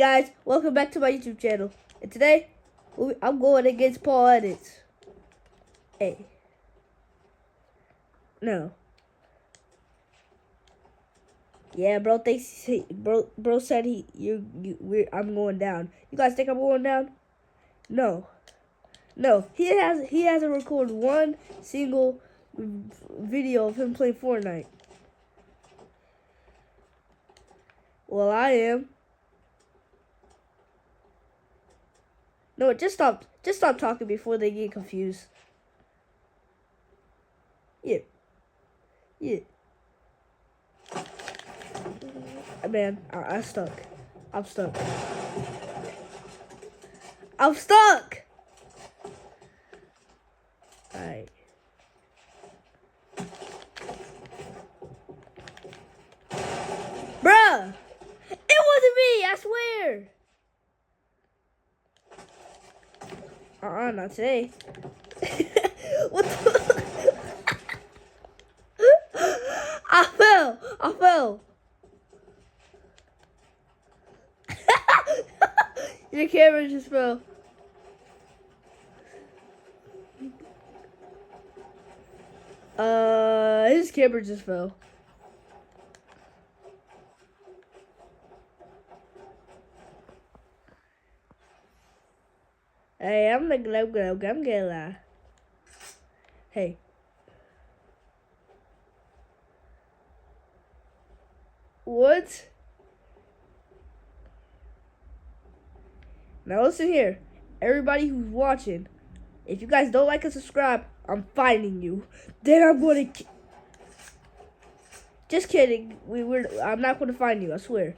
Guys, welcome back to my YouTube channel. And today, I'm going against pauledits. Hey. No. Yeah, bro thinks bro said I'm going down. You guys think I'm going down? No. No. He hasn't recorded one single video of him playing Fortnite. Well, I am. No, just stop talking before they get confused. Yeah. Man, I'm stuck. I'm stuck. Alright. Bruh! It wasn't me, I swear! Not today. What the? I fell. Your camera just fell. His camera just fell. Hey, I'm gonna Hey. What? Now listen here. Everybody who's watching, if you guys don't like and subscribe, I'm finding you. Then I'm gonna... Just kidding. I'm not gonna find you, I swear.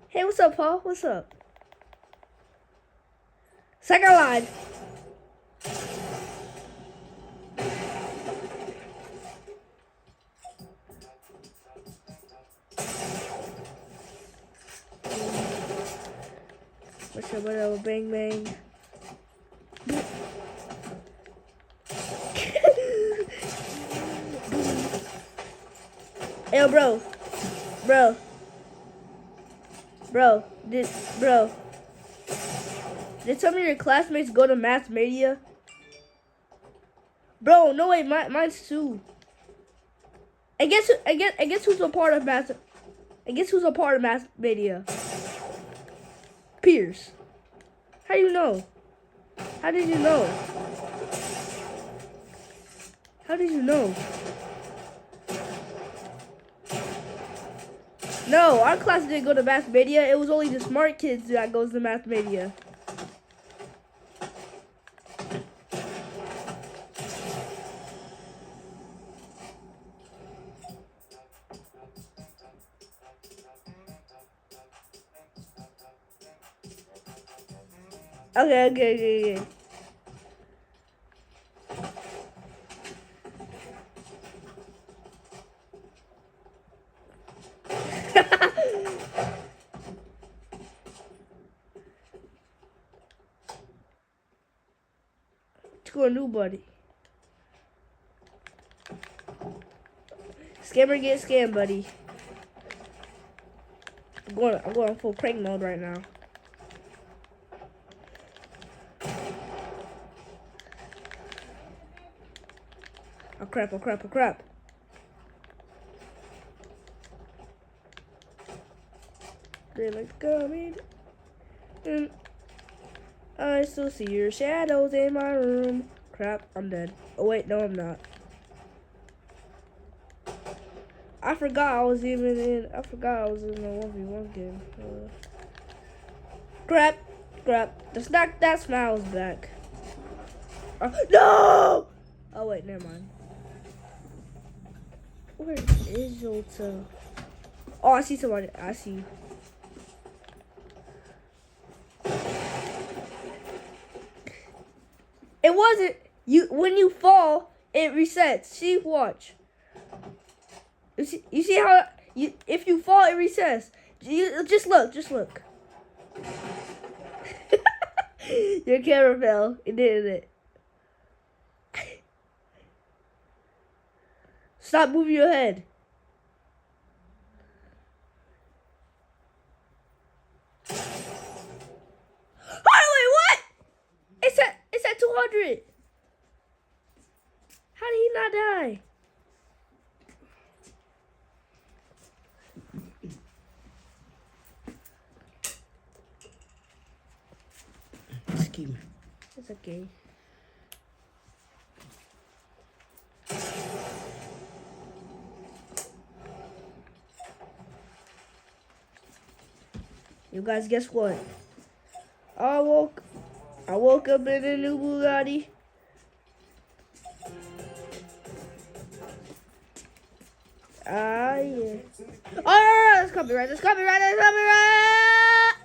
Hey, what's up, Paul? What's up? Second line. What's up, whatever, bang, bang. Yo, bro. Did some of your classmates go to mass media? Bro, no way, mine's too. I guess who's a part of mass? I guess who's a part of mass media? Pierce. How do you know? How did you know? How did you know? No, our class didn't go to mass media. It was only the smart kids that goes to mass media. Okay. Let's go a new buddy. Scammer get scammed, buddy. I'm going full crank mode right now. Oh crap. Daylight's coming. And I still see your shadows in my room. Crap, I'm dead. Oh wait, no I'm not. I forgot I was in a 1v1 game. Crap. Let's knock that smiles back. No! Oh wait, never mind. Where is Jolta? Oh, I see somebody. I see. It wasn't you. When you fall, it resets. See, watch. You see how if you fall, it resets. Just look. Your camera fell. It didn't. Stop moving your head. Oh, wait, what? It's at 200. How did he not die? Excuse me. It's okay. You guys, guess what? I woke up in a new Bugatti. Ah, yeah. Oh, no, that's copyright. That's copyright. That's copyright.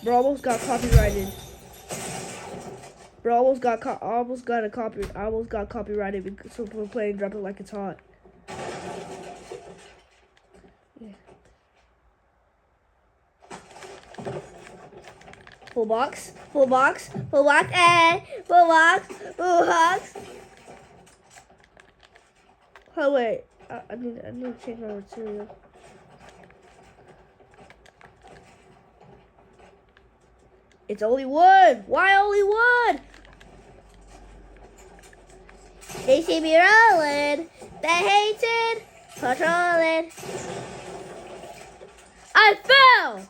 Bro, almost got copyrighted. Bro, almost got copyrighted because we're playing Drop It Like It's Hot. Yeah. Full box, and full box. Oh wait, I need to change my material. It's only wood. Why only wood? They see me rolling. They hated patrolling. I fell.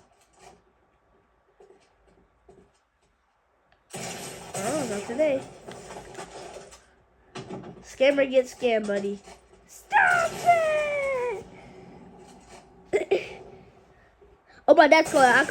Oh, not today. Scammer gets scammed, buddy. Stop it! Oh, my dad's calling.